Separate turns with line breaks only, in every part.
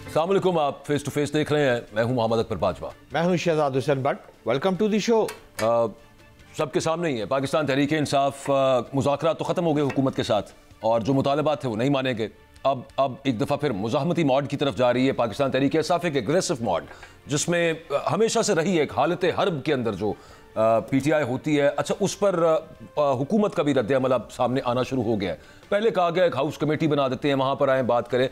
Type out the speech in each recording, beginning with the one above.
अस्सलाम वालेकुम, आप फेस टू फेस देख रहे हैं। मैं हूं मोहम्मद अकबर बाजवा।
मैं हूं Shahzad Hussain Bhatt. Welcome to the show.
सबके सामने ही है, पाकिस्तान तहरीक इंसाफ मुज़ाकरात तो ख़त्म हो गए हुकूमत के साथ और जो मुतालबात थे वो नहीं माने गए। अब एक दफ़ा फिर मुज़ाहमती मॉड की तरफ जा रही है पाकिस्तान तहरीक इंसाफ, एक एग्रेसिव मॉड जिसमें हमेशा से रही है एक हालत हर्ब के अंदर जो PTI होती है। अच्छा, उस पर हुकूमत का भी रद्द अमल अब सामने आना शुरू हो गया है। पहले कहा गया एक हाउस कमेटी बना देते हैं, वहाँ पर आएँ बात करें।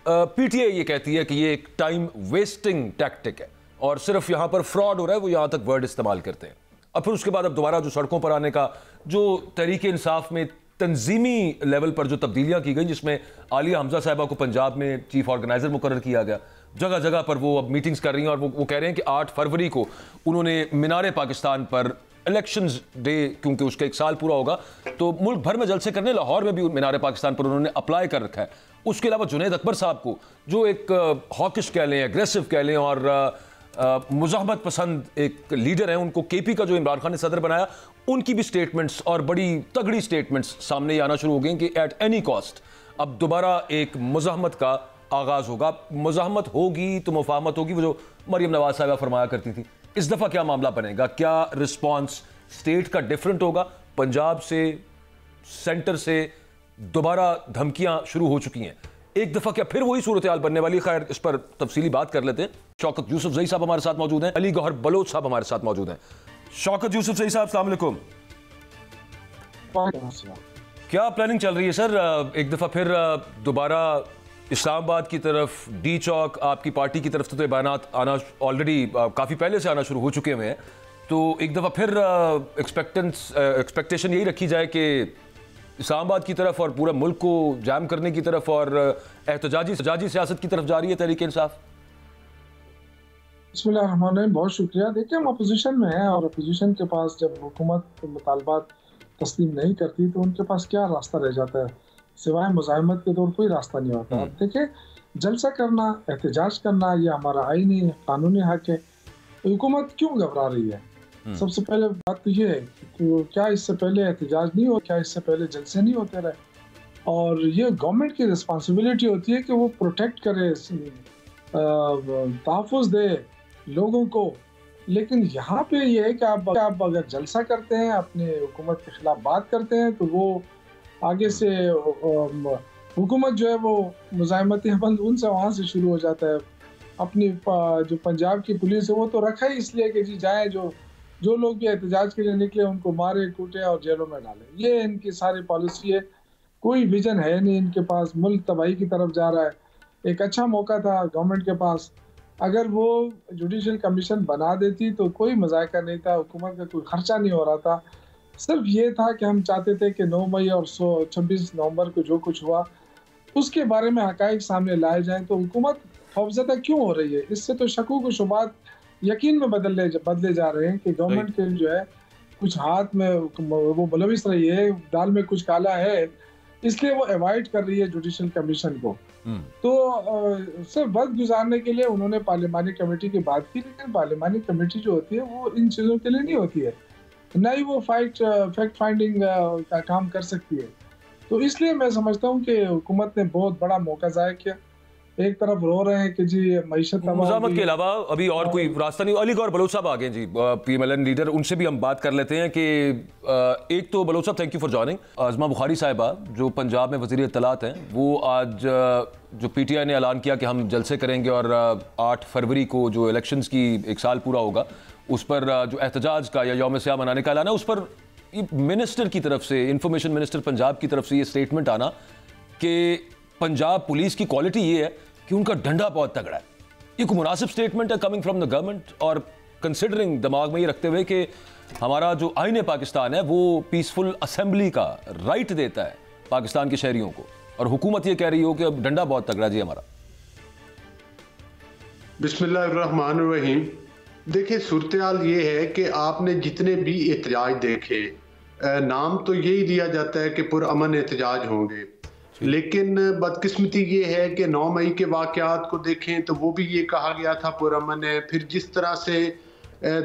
PTI ये कहती है कि ये एक टाइम वेस्टिंग टैक्टिक है और सिर्फ यहाँ पर फ्रॉड हो रहा है, वो यहाँ तक वर्ड इस्तेमाल करते हैं। अब फिर उसके बाद अब दोबारा जो सड़कों पर आने का जो तहरीक इंसाफ में तंजीमी लेवल पर जो तब्दीलियाँ की गई, जिसमें आलिया हमजा साहिबा को पंजाब में चीफ ऑर्गेनाइजर मुकर्रर किया गया, जगह जगह पर वो अब मीटिंग्स कर रही हैं और वो कह रहे हैं कि 8 फरवरी को उन्होंने मीनार पाकिस्तान पर इलेक्शंस डे, क्योंकि उसका 1 साल पूरा होगा, तो मुल्क भर में जलसे करने, लाहौर में भी मीनार पाकिस्तान पर उन्होंने अप्लाई कर रखा है। उसके अलावा जुनैद अकबर साहब को जो एक हॉकिश कह लें, एग्रेसिव कह लें और मुज़ाहमत पसंद एक लीडर हैं, उनको KP का जो इमरान खान ने सदर बनाया, उनकी भी स्टेटमेंट्स और बड़ी तगड़ी स्टेटमेंट्स सामने आना शुरू हो गई कि एट एनी कॉस्ट अब दोबारा एक मुज़ाहमत का आगाज़ होगा। मुज़ाहमत होगी तो मुफाहमत होगी, वो जो मरियम नवाज साहिबा फरमाया करती थी। इस दफ़ा क्या मामला बनेगा? क्या रिस्पॉन्स स्टेट का डिफरेंट होगा? पंजाब से, सेंटर से दोबारा धमकियां शुरू हो चुकी हैं। एक दफ़ा क्या फिर वही सूरत हाल बनने वाली? खैर, इस पर तफसीली बात कर लेते हैं। शौकत यूसुफ जई साहब हमारे साथ मौजूद हैं, अली गौहर बलोच साहब हमारे साथ मौजूद हैं। शौकत यूसुफ जई साहब, अस्सलाम वालेकुम। क्या प्लानिंग चल रही है सर? एक दफ़ा फिर दोबारा इस्लामाबाद की तरफ, डी चौक, आपकी पार्टी की तरफ से तो बयानात आना ऑलरेडी काफ़ी पहले से आना शुरू हो चुके हुए हैं, तो एक दफ़ा फिर एक्सपेक्टेशन यही रखी जाए कि इस्लामाबाद की तरफ और पूरा मुल्क को जाम करने की तरफ और एहतजाजी सियासत की तरफ जा रही है तहरीक इंसाफ?
बिस्मिल्लाहिर्रहमानिर्रहीम, बहुत शुक्रिया। देखिए, हम अपोजिशन में हैं और अपोजिशन के पास जब हुकूमत मुतालबात तस्लीम नहीं करती तो उनके पास क्या रास्ता रह जाता है? सिवाय मुज़ाहमत के तो कोई रास्ता नहीं होता। अब देखिए, जलसा करना, एहतजाज करना, ये हमारा आईनी कानूनी हक है। हुकूमत क्यों घबरा रही है? सबसे पहले बात तो ये है कि क्या इससे पहले एहतजाज नहीं हो, क्या इससे पहले जलसे नहीं होते रहे? और ये गवर्नमेंट की रिस्पॉन्सिबिलिटी होती है कि वो प्रोटेक्ट करे, तहफ़्फ़ुज़ दे लोगों को। लेकिन यहाँ पे ये है कि आप अगर जलसा करते हैं, अपने हुकूमत के खिलाफ बात करते हैं, तो वो आगे से हुकूमत जो है वो मुज़ाहमती अमल उनसे वहाँ से शुरू हो जाता है। अपनी जो पंजाब की पुलिस है वो तो रखा ही इसलिए कि जी जाए, जो लोग भी एहतजाज के लिए निकले उनको मारे, कूटे और जेलों में डाले। ये इनकी सारी पॉलिसी है। कोई विजन है नहीं इनके पास, मुल्क तबाही की तरफ जा रहा है। एक अच्छा मौका था गवर्नमेंट के पास, अगर वो जुडिशल कमीशन बना देती तो कोई मजायका नहीं था, हुकूमत का कोई खर्चा नहीं हो रहा था। सिर्फ ये था कि हम चाहते थे कि 9 मई और 26 नवंबर को जो कुछ हुआ उसके बारे में हकाइक सामने लाए जाएं। तो हुकूमत खौफज़दा क्यों हो रही है? इससे तो शकूक व शुबात यकीन में बदले जा रहे हैं कि गवर्नमेंट के जो है कुछ हाथ में वो मुलविस रही है, दाल में कुछ काला है, इसलिए वो अवॉइड कर रही है जुडिशल कमीशन को। तो सिर्फ वक्त गुजारने के लिए उन्होंने पार्लिमानी कमेटी की बात की, लेकिन पार्लिमानी कमेटी जो होती है वो इन चीज़ों के लिए नहीं होती है, ना ही वो फैक्ट फाइंडिंग का काम कर सकती है। तो इसलिए मैं समझता हूँ कि हुकूमत ने बहुत बड़ा मौका ज़ाया किया। एक तरफ रो रहे हैं कि जी मईशत
मुज़ाहमत के अलावा अभी और कोई रास्ता नहीं। अली गौहर बलोच साहब आ गए जी, PMLN लीडर, उनसे भी हम बात कर लेते हैं कि एक तो बलोच साहब, थैंक यू फॉर जॉइनिंग। आज़मा बुखारी साहिबा जो पंजाब में वज़ीर इत्तलात हैं, वो आज जो PTI ने ऐलान किया कि हम जलसे करेंगे और 8 फरवरी को जो इलेक्शंस की 1 साल पूरा होगा उस पर जो एहतजाज का या यौम सियाह मनाने का ऐलान है, उस पर मिनिस्टर की तरफ से, इंफॉर्मेशन मिनिस्टर पंजाब की तरफ से ये स्टेटमेंट आना कि पंजाब पुलिस की क्वालिटी ये है कि उनका डंडा बहुत तगड़ा है। ये कोई मुनासिब स्टेटमेंट है कमिंग फ्रॉम द गवर्नमेंट? और कंसिडरिंग, दिमाग में ये रखते हुए कि हमारा जो आईन पाकिस्तान है वो पीसफुल असेंबली का राइट देता है पाकिस्तान के शहरियों को, और हुकूमत ये कह रही हो कि अब डंडा बहुत तगड़ा जी हमारा।
बिस्मिल्लाहिर्रहमानिर्रहीम। देखिए, सूरत हाल ये है कि आपने जितने भी एहतजाज देखे, नाम तो यही दिया जाता है कि पुरअमन एहतजाज होंगे, लेकिन बदकिस्मती ये है कि 9 मई के वाक़यात को देखें तो वो भी ये कहा गया था पुरअमन है। फिर जिस तरह से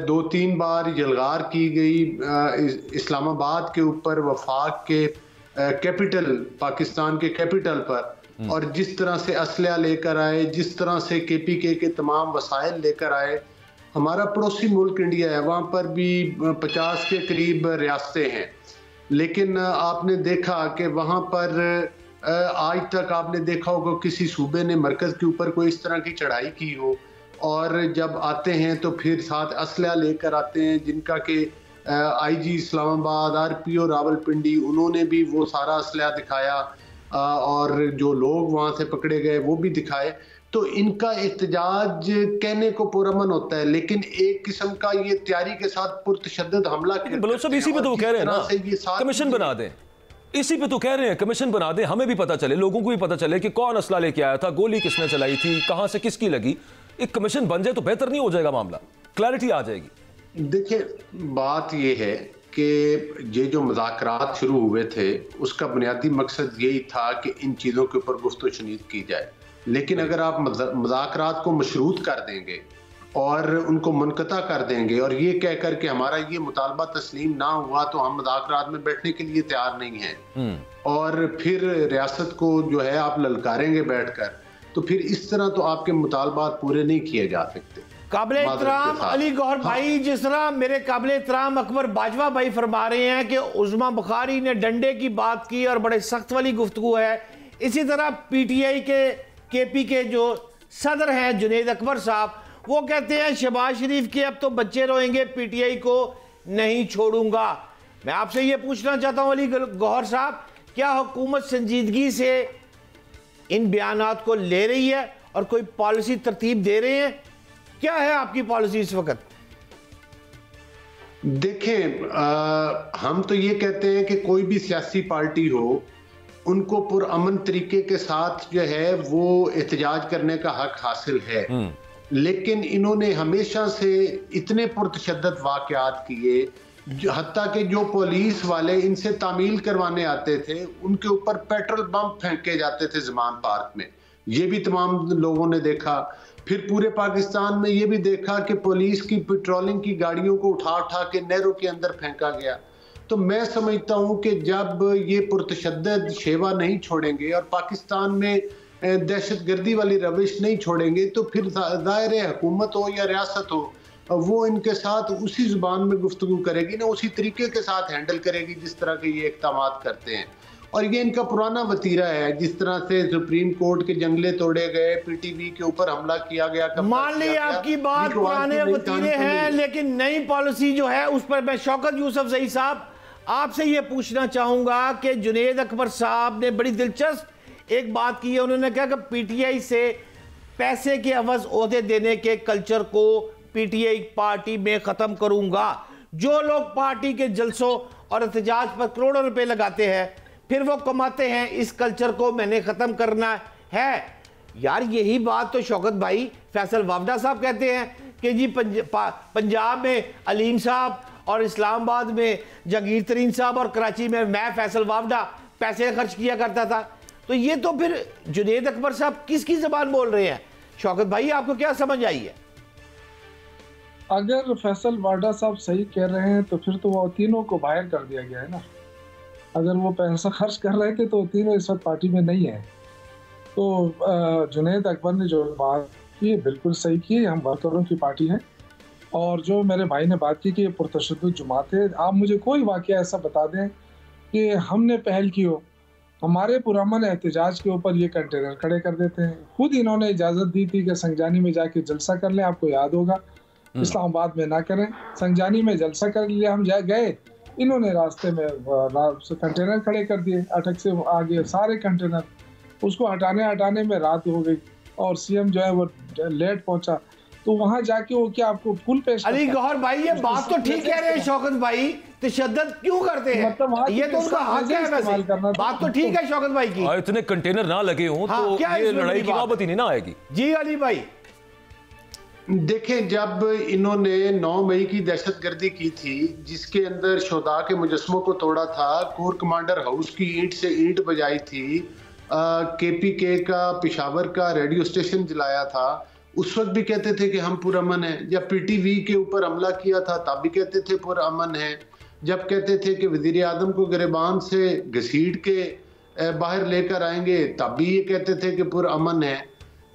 2-3 बार यलगार की गई इस्लामाबाद के ऊपर, वफाक के कैपिटल, पाकिस्तान के कैपिटल पर, और जिस तरह से असलहा लेकर आए, जिस तरह से KPK के तमाम वसाइल लेकर आए। हमारा पड़ोसी मुल्क इंडिया है, वहाँ पर भी 50 के करीब रियासतें हैं, लेकिन आपने देखा कि वहाँ पर आज तक आपने देखा होगा किसी सूबे ने मरकज़ के ऊपर कोई इस तरह की चढ़ाई की हो, और जब आते हैं तो फिर साथ असलहा लेकर आते हैं, जिनका कि IG इस्लामाबाद, RPO रावलपिंडी, उन्होंने भी वो सारा असलहा दिखाया, और जो लोग वहाँ से पकड़े गए वो भी दिखाए। तो इनका एहतजाज कहने को पुरअमन होता है, लेकिन एक किस्म का ये तैयारी के साथ पुरतशद्दद हमला
बलोच साहब इसी पे तो कह रहे हैं ना कमीशन बना दें, इसी पे तो कह रहे हैं कमीशन बना दें, हमें भी पता चले, लोगों को भी पता चले कि कौन असला लेके आया था, गोली किसने चलाई थी, कहां से किसकी लगी। एक कमीशन बन जाए तो बेहतर नहीं हो जाएगा मामला, क्लैरिटी आ जाएगी।
देखिए बात ये है कि ये जो मुज़ाकरात शुरू हुए थे उसका बुनियादी मकसद यही था कि इन चीज़ों के ऊपर गुफ्तगू शनीद की जाए, लेकिन अगर आप मुज़ाकरात को मशरूत कर देंगे और उनको मुनक़ता कर देंगे और ये कह कर के हमारा ये मुतालबा तस्लीम ना हुआ तो हम मुज़ाकरात में बैठने के लिए तैयार नहीं हैं, और फिर रियासत को जो है आप ललकारेंगे बैठकर, तो फिर इस तरह तो आपके मुतालबात पूरे नहीं किए जा सकते।
काबिले इत्तराम अली गौहर भाई, जिस तरह मेरे काबिले इत्तराम अकबर बाजवा भाई फरमा रहे हैं कि उज़मा बुखारी ने डंडे की बात की और बड़े सख्त वाली गुफ्तगू है, इसी तरह PTI के KP के जो सदर हैं जुनेद अकबर साहब, वो कहते हैं शहबाज शरीफ के अब तो बच्चे रोएंगे, PTI को नहीं छोड़ूंगा। मैं आपसे ये पूछना चाहता हूं अली गौहर साहब, क्या हुकूमत संजीदगी से इन बयानात को ले रही है और कोई पॉलिसी तरतीब दे रहे हैं? क्या है आपकी पॉलिसी इस वक्त?
देखें, हम तो ये कहते हैं कि कोई भी सियासी पार्टी हो, उनको पुरअमन तरीके के साथ जो है वो एहतजाज करने का हक हासिल है, लेकिन इन्होंने हमेशा से इतने पुरतशद्दद वाक़यात किए, हत्ता कि जो पुलिस वाले इनसे तामील करवाने आते थे उनके ऊपर पेट्रोल बम फेंके जाते थे ज़मान पार्क में, ये भी तमाम लोगों ने देखा। फिर पूरे पाकिस्तान में ये भी देखा कि पुलिस की पेट्रोलिंग की गाड़ियों को उठा उठा के नहरों के अंदर फेंका गया। तो मैं समझता हूं कि जब ये पुरतशद्दद शेवा नहीं छोड़ेंगे और पाकिस्तान में दहशतगर्दी वाली रविश नहीं छोड़ेंगे, तो फिर ज़ाहिर है हुकूमत हो या रियासत हो, वो इनके साथ उसी जुबान में गुफ्तगू करेगी ना, उसी तरीके के साथ हैंडल करेगी जिस तरह के ये इक़दामात करते हैं। और ये इनका पुराना वतीरा है, जिस तरह से सुप्रीम कोर्ट के जंगले तोड़े गए, PTV के ऊपर हमला किया गया।
मान ली आपकी बात पुराने वतीरे हैं, लेकिन नई पॉलिसी जो है उस पर मैं शौकत यूसुफजई साहब आपसे ये पूछना चाहूंगा कि जुनेद अकबर साहब ने बड़ी दिलचस्प एक बात की है। उन्होंने कहा कि PTI से पैसे के अवज ओहदे देने के कल्चर को PTI पार्टी में ख़त्म करूंगा। जो लोग पार्टी के जलसों और एहतजाज पर करोड़ों रुपए लगाते हैं फिर वो कमाते हैं, इस कल्चर को मैंने ख़त्म करना है। यार यही बात तो शौकत भाई फैसल वावडा साहब कहते हैं कि जी पंजाब में अलीम साहब और इस्लामाबाद में जहांगीर तरीन साहब और कराची में मैं फैसल वावडा पैसे खर्च किया करता था। तो ये तो फिर जुनेद अकबर साहब किसकी ज़बान बोल रहे हैं? शौकत भाई आपको क्या समझ आई है?
अगर फैसल वाडा साहब सही कह रहे हैं तो फिर तो वो तीनों को बाहर कर दिया गया है ना। अगर वो पैसा खर्च कर रहे थे तो तीनों इस वक्त पार्टी में नहीं है। तो जुनेद अकबर ने जो बात की बिल्कुल सही की, हम वर्करों की पार्टी है। और जो मेरे भाई ने बात की कि ये पुरतशद्दुद जमात है, आप मुझे कोई वाक़या ऐसा बता दें कि हमने पहल की हो, हमारे पुरअमन एहतजाज के ऊपर ये कंटेनर खड़े कर देते हैं। खुद इन्होंने इजाज़त दी थी कि संजानी में जाके जलसा कर लें, आपको याद होगा, इस्लामाबाद में ना करें, संजानी में जलसा कर लिया, हम गए, इन्होंने रास्ते में कंटेनर खड़े कर दिए, अटक से आगे सारे कंटेनर, उसको हटाने में रात हो गई और CM जो है वो लेट पहुंचा। तो वहां जाके वो क्या आपको फुल पेश
अली गौहर भाई ये बात तो ठीक कह रहे हैं शौकत भाई, तशद्दुद क्यों करते हैं? मतलब ये तो उनका हक है, वैसे बात तो ठीक है शौकत भाई की।
इतने कंटेनर ना लगे हों तो ये लड़ाई की नौबत ही नहीं ना आएगी।
जी अली भाई
देखें, जब इन्होंने 9 मई की दहशतगर्दी की थी जिसके अंदर शोधा के मुजस्मों को तोड़ा था, कोर कमांडर हाउस की ईंट से ईंट बजाई थी, KPK का पेशावर का रेडियो स्टेशन जलाया था, उस वक्त भी कहते थे कि हम पुरअमन हैं। जब PTV के ऊपर हमला किया था तब भी कहते थे पुरअमन है। जब कहते थे कि वज़ीर आज़म को गिरबान से घसीट के बाहर लेकर आएंगे, तब भी ये कहते थे कि पुरअमन है।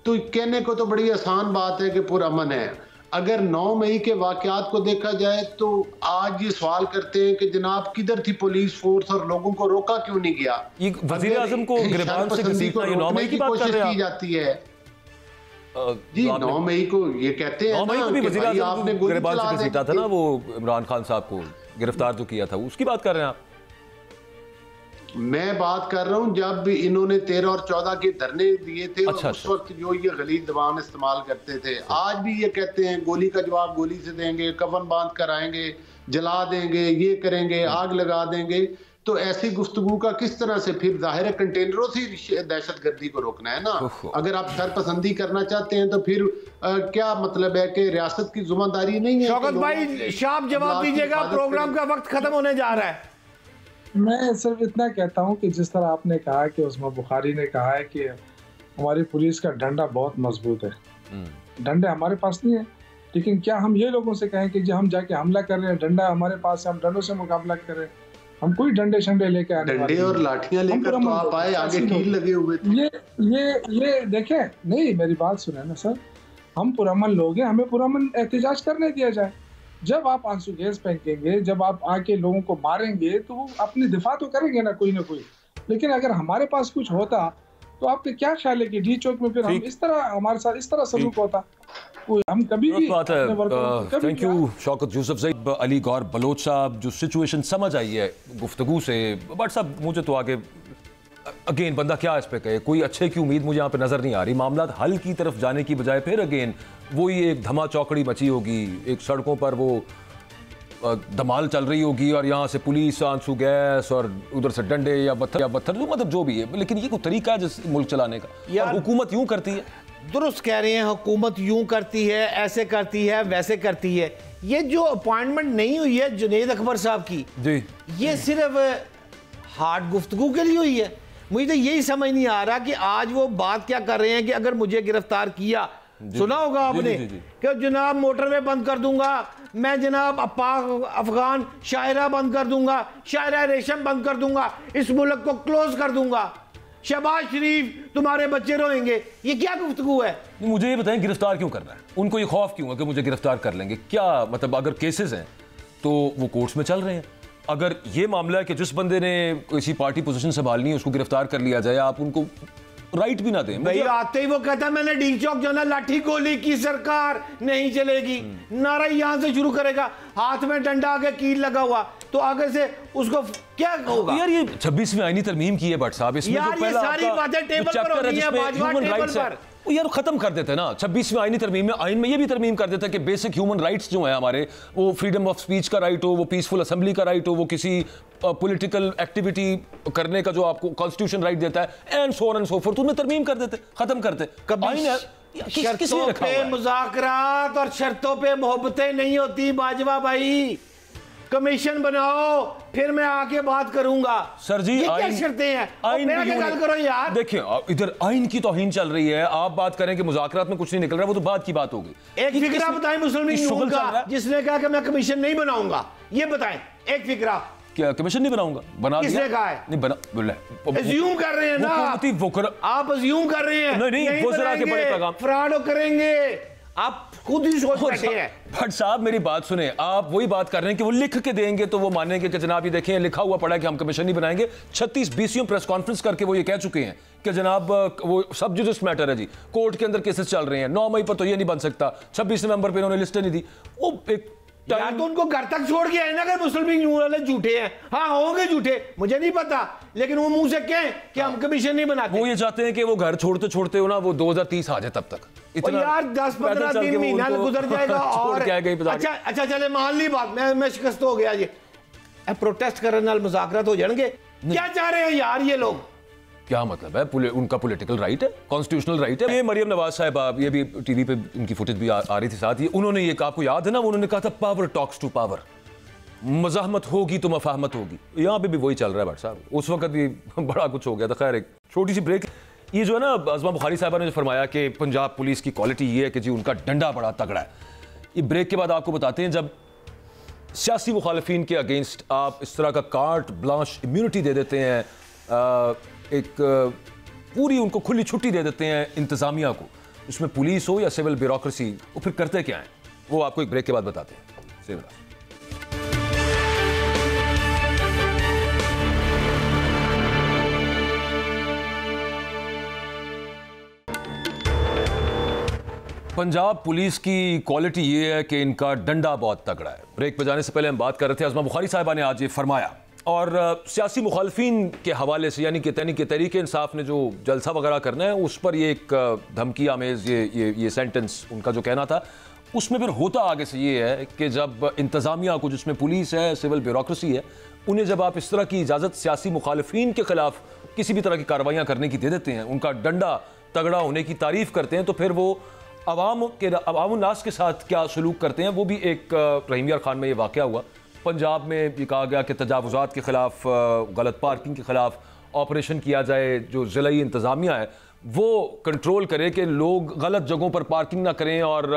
तो कहने को तो बड़ी आसान बात है कि पुरअमन है। अगर 9 मई के वाकयात को देखा जाए तो आज ये सवाल करते हैं कि जनाब किधर थी पुलिस फोर्स और लोगों को रोका क्यों नहीं गया।
वज़ीर आज़म को गिरफ्तार से घसीटना ये 9 मई की बात कर रहे हैं
की जाती है जी। 9 मई को ये कहते हैं
9 मई को भी वज़ीर आज़म को गिरफ्तार से घसीटा था ना, वो इमरान खान साहब को गिरफ्तार जो किया था, उसकी बात कर रहे हैं आप?
मैं बात कर रहा हूं जब इन्होंने 13 और 14 के धरने दिए थे।
अच्छा,
उस वक्त जो ये गलीज़ ज़बान इस्तेमाल करते थे, आज भी ये कहते हैं गोली का जवाब गोली से देंगे, कफन बांध कर आएंगे, जला देंगे, ये करेंगे, आग लगा देंगे। तो ऐसी गुफ्तगू का किस तरह से फिर जाहिर है कंटेनरों से दहशतगर्दी को रोकना है ना। अगर आप शरपसंदी करना चाहते हैं तो फिर क्या मतलब है कि रियासत की जिम्मेदारी नहीं है।
शौकत भाई शार्प जवाब दीजिएगा, प्रोग्राम का वक्त खत्म होने जा रहा है।
मैं सिर्फ इतना कहता हूं कि जिस तरह आपने कहा कि उस्मा बुखारी ने कहा है कि हमारी पुलिस का डंडा बहुत मजबूत है, डंडे हमारे पास नहीं है, लेकिन क्या हम ये लोगों से कहें कि जो हम जाके हमला कर रहे हैं, डंडा हमारे पास है, हम डंडों से मुकाबला करें? हम कोई डंडे शंडे लेके आने
डंडे और लाठियां लेकर तो आप आए, आगे कील लगे हुए थे।
ये देखें, नहीं मेरी बात सुने ना सर, हम पुरअमन लोग हैं, हमें पुरअमन एहतजाज करने दिया जाए। जब आप आंसू गैस फेंकेंगे, जब आप आके लोगों को मारेंगे तो वो अपनी दिफा तो करेंगे ना कोई। लेकिन अगर हमारे पास कुछ होता तो आपके क्या ख्याल है कि डी चौक में फिर हम इस तरह हमारे साथ इस तरह सलूक होता? हम कभी भी
बात है। Thank you Shaukat Yusufzai. Ali Gaur Baloch sahab, जो सिचुएशन समझ आई है गुफ्तगू से, बट साहब मुझे तो आगे अगेन बंदा क्या इस पे कहे, कोई अच्छे की उम्मीद मुझे यहाँ पे नजर नहीं आ रही। मामला हल की तरफ जाने की बजाय फिर अगेन वही एक धमा चौकड़ी मची होगी, एक सड़कों पर वो धमाल चल रही होगी और यहाँ से पुलिस, आंसू गैस और उधर से डंडे या पत्थर जो मतलब जो भी है। लेकिन ये कोई तरीका है जिस मुल्क चलाने का? और हुकूमत यूं करती है।
दुरुस्त कह रहे हैं, हुकूमत यूं करती है, ऐसे करती है, वैसे करती है। ये जो अपॉइंटमेंट नहीं हुई है जुनेद अकबर साहब की जी, ये सिर्फ हार्ड गुफ्तगू के लिए हुई है। मुझे तो यही समझ नहीं आ रहा कि आज वो बात क्या कर रहे हैं कि अगर मुझे गिरफ्तार किया, सुना होगा आपने कि जनाब मोटरवे बंद कर दूंगा मैं, जनाब पाक अफगान शायरा बंद कर दूंगा, शायरा रेशम बंद कर दूंगा, इस मुल्क को क्लोज कर दूंगा, शहबाज शरीफ तुम्हारे बच्चे रोएंगे। ये क्या गुफ्तगू है?
मुझे ये बताएं गिरफ्तार क्यों करना है उनको? ये खौफ क्यों है कि मुझे गिरफ्तार कर लेंगे? क्या मतलब अगर केसेस हैं तो वो कोर्ट्स में चल रहे हैं। अगर ये मामला है कि जिस बंदे ने किसी पार्टी पोजीशन संभालनी है उसको गिरफ्तार कर लिया जाए, आप उनको राइट भी ना दें।
भाई आते ही वो कहता मैंने डी चौक जाना, लाठी गोली की सरकार नहीं चलेगी, नारा यहां से शुरू करेगा, हाथ में डंडा आगे कील लगा हुआ, तो आगे से उसको क्या होगा?
यार ये 26वीं आईनी तरमीम की है भट्ट साहब, इसमें
यार ये सारी बातें टेबल पर होती है, बाजवा टेबल पर।
यार खत्म कर देते ना 26वीं आईनी तरमीम में, आइन में ये भी तरमीम कर देते हैं कि बेसिक ह्यूमन राइट्स जो है हमारे, वो फ्रीडम ऑफ स्पीच का राइट हो, वो पीसफुल असेंबली का राइट हो, वो किसी पॉलिटिकल एक्टिविटी करने का जो आपको कॉन्स्टिट्यूशन राइट देता है, and so on and so fourth, उनमें तरमीम कर देते, खत्म करते।
शर्तों पे मुज़ाकरात और शर्तों पे मोहब्बतें नहीं होती बाजवा भाई। कमीशन बनाओ फिर मैं आके बात करूंगा।
सर जी
ये क्या शर्तें हैं?
आइन
की गल करो यार।
देखिए इधर आइन की तौहीन चल रही है, आप बात करें कि मुज़ाकरात में कुछ नहीं निकल रहा, वो तो बात की बात होगी।
एक फिक्रा बताएं मुस्लिम लीग नून का जिसने कहा कि मैं कमीशन नहीं बनाऊंगा, ये बताएं एक फिक्रा।
क्या कमीशन नहीं बनाऊंगा? बना दिया।
किसने कहा है?
नहीं बना,
अज्यूम कर रहे हैं ना आप, अज्यूम कर रहे हैं।
नहीं वो जरा के बड़े पैगाम
फ्रॉड करेंगे, आप खुद ही सोच बैठे हैं।
भट्ट साहब मेरी बात सुने, आप वही बात कर रहे हैं कि वो लिख के देंगे तो वो मानेंगे कि जनाब ये देखें लिखा हुआ पड़ा है कि हम कमीशन नहीं बनाएंगे। 36 प्रेस कॉन्फ्रेंस करके वो ये कह चुके हैं कि जनाब वो सब जुडिस मैटर है जी, कोर्ट के अंदर केसेस चल रहे हैं, 9 मई पर तो ये नहीं बन सकता, 26 नवंबर पर इन्होंने लिस्टें नहीं दी। वो एक
यार तो उनको घर तक छोड़ के आए ना कि मुस्लिम लीग नून वाले झूठे हैं। हाँ होंगे झूठे, मुझे नहीं पता, लेकिन वो मुंह से कहें कि हम कमीशन नहीं बनाते।
वो ये चाहते हैं कि वो घर छोड़ते छोड़ते हो ना वो 2030 आ जाए तब तक।
इतना यार 10-15 दिन महीना गुजर जाएगा और अच्छा चले मान ली बात, मैं शिकस्त हो गया। ये प्रोटेस्ट करने वाले मुज़ाकरात हो जाएंगे, क्या चाह रहे हैं यार ये लोग?
क्या मतलब है? उनका पॉलिटिकल राइट है, कॉन्स्टिट्यूशनल राइट है। ये मरियम नवाज साहिबा, ये भी टीवी पे उनकी फुटेज भी आ रही थी साथ, ये उन्होंने ये आपको याद है ना, उन्होंने कहा था पावर टॉक्स टू पावर, मज़ाहमत होगी तो मफाहमत होगी। यहाँ पे भी वही चल रहा है भट्ट साहब, उस वक्त भी बड़ा कुछ हो गया था। खैर एक छोटी सी ब्रेक। ये जो है ना अज़मा बुखारी साहिबा ने जो फरमाया कि पंजाब पुलिस की क्वालिटी ये है कि जी उनका डंडा बड़ा तगड़ा है। ये ब्रेक के बाद आपको बताते हैं, जब सियासी मुखालिफिन के अगेंस्ट आप इस तरह का कार्ट ब्लांश इम्यूनिटी दे देते हैं एक पूरी उनको खुली छुट्टी दे देते हैं इंतजामिया को, उसमें पुलिस हो या सिविल ब्यूरोक्रेसी, वो फिर करते क्या है वो आपको एक ब्रेक के बाद बताते हैं। पंजाब पुलिस की क्वालिटी ये है कि इनका डंडा बहुत तगड़ा है। ब्रेक पे जाने से पहले हम बात कर रहे थे, अज़मा बुखारी साहिबा ने आज ये फरमाया, और सियासी मुखालफिन के हवाले से यानी कि तहरीक इंसाफ ने जो जलसा वगैरह करना है उस पर ये एक धमकी आमेज़ ये सेंटेंस उनका जो कहना था, उसमें फिर होता आगे से ये है कि जब इंतज़ामिया को, जिसमें पुलिस है, सिविल ब्यूरोक्रेसी है, उन्हें जब आप इस तरह की इजाज़त सियासी मुखालफिन के खिलाफ किसी भी तरह की कार्रवाइयाँ करने की दे देते हैं, उनका डंडा तगड़ा होने की तारीफ़ करते हैं, तो फिर वो अवाम नास के साथ क्या सलूक करते हैं। वो भी एक रहीम यार खान में ये वाक़या हुआ। पंजाब में ये कहा गया कि तजावुज़ात के ख़िलाफ़, गलत पार्किंग के ख़िलाफ़ ऑपरेशन किया जाए, जो ज़िलाई इंतज़ामिया है वो कंट्रोल करे कि लोग गलत जगहों पर पार्किंग ना करें और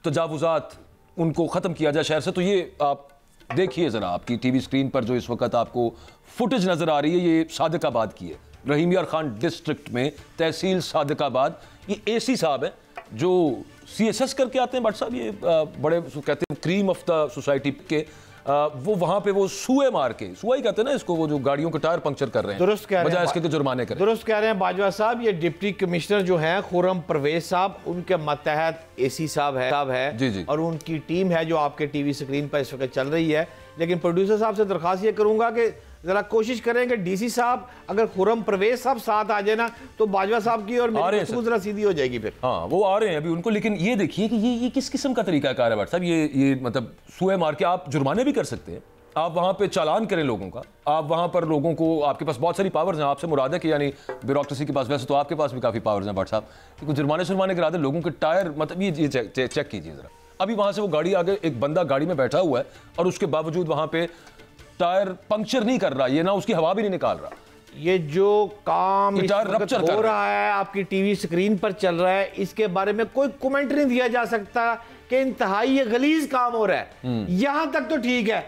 तजावुज़ात उनको ख़त्म किया जाए शहर से। तो ये आप देखिए ज़रा, आपकी टीवी स्क्रीन पर जो इस वक्त आपको फुटेज नज़र आ रही है, ये सादिकाबाद की है, रहीम यार खान डिस्ट्रिक्ट में, तहसील सादिकाबाद। ये एसी साहब हैं जो CSS करके आते हैं, बट साहब ये बड़े कहते हैं क्रीम ऑफ द सोसाइटी के, वो वहां पे वो सुए मार के, सुआ ही कहते हैं ना इसको, वो जो गाड़ियों के टायर पंक्चर कर रहे हैं,
दुरुस्त कह रहे हैं,
बजाय इसके जुर्माने करें।
दुरुस्त कह रहे हैं बाजवा साहब। ये डिप्टी कमिश्नर जो हैं खुर्रम परवेज साहब, उनके मतहत एसी साहब है
जी जी,
और उनकी टीम है जो आपके टीवी स्क्रीन पर इस वक्त चल रही है। लेकिन प्रोड्यूसर साहब से दरख्वास्त ये करूंगा कि जरा कोशिश करें कि DC साहब, अगर खुर्रम परवेज साहब साथ आ जाए ना, तो बाजवा साहब की और मेरी गुफ्तगू जरा सीधी हो जाएगी फिर।
हाँ, वो आ रहे हैं अभी उनको। लेकिन ये देखिए कि ये किस किस्म का तरीका कार है साहब, ये मतलब सुए मार के आप जुर्माने भी कर सकते हैं, आप वहां पे चालान करें लोगों का, आप वहां पर लोगों को, आपके पास बहुत सारी पावर्स हैं, आपसे मुराद है कि यानी ब्यूरोक्रेसी के पास, वैसे तो आपके पास भी काफी पावर्स हैं बट साहब, कि कुछ जुर्माने करा दें लोगों के टायर, मतलब ये चेक कीजिए जरा। अभी वहां से वो गाड़ी आगे, एक बंदा गाड़ी में बैठा हुआ है और उसके बावजूद वहां पे टायर पंक्चर नहीं कर रहा, ये ना उसकी हवा भी नहीं निकाल रहा।
ये जो काम इस वक्त हो रहा है, आपकी टीवी स्क्रीन पर चल रहा है, इसके बारे में कोई कमेंट नहीं दिया जा सकता कि इंतहाई ये गलीज काम हो रहा है। यहां तक तो ठीक है,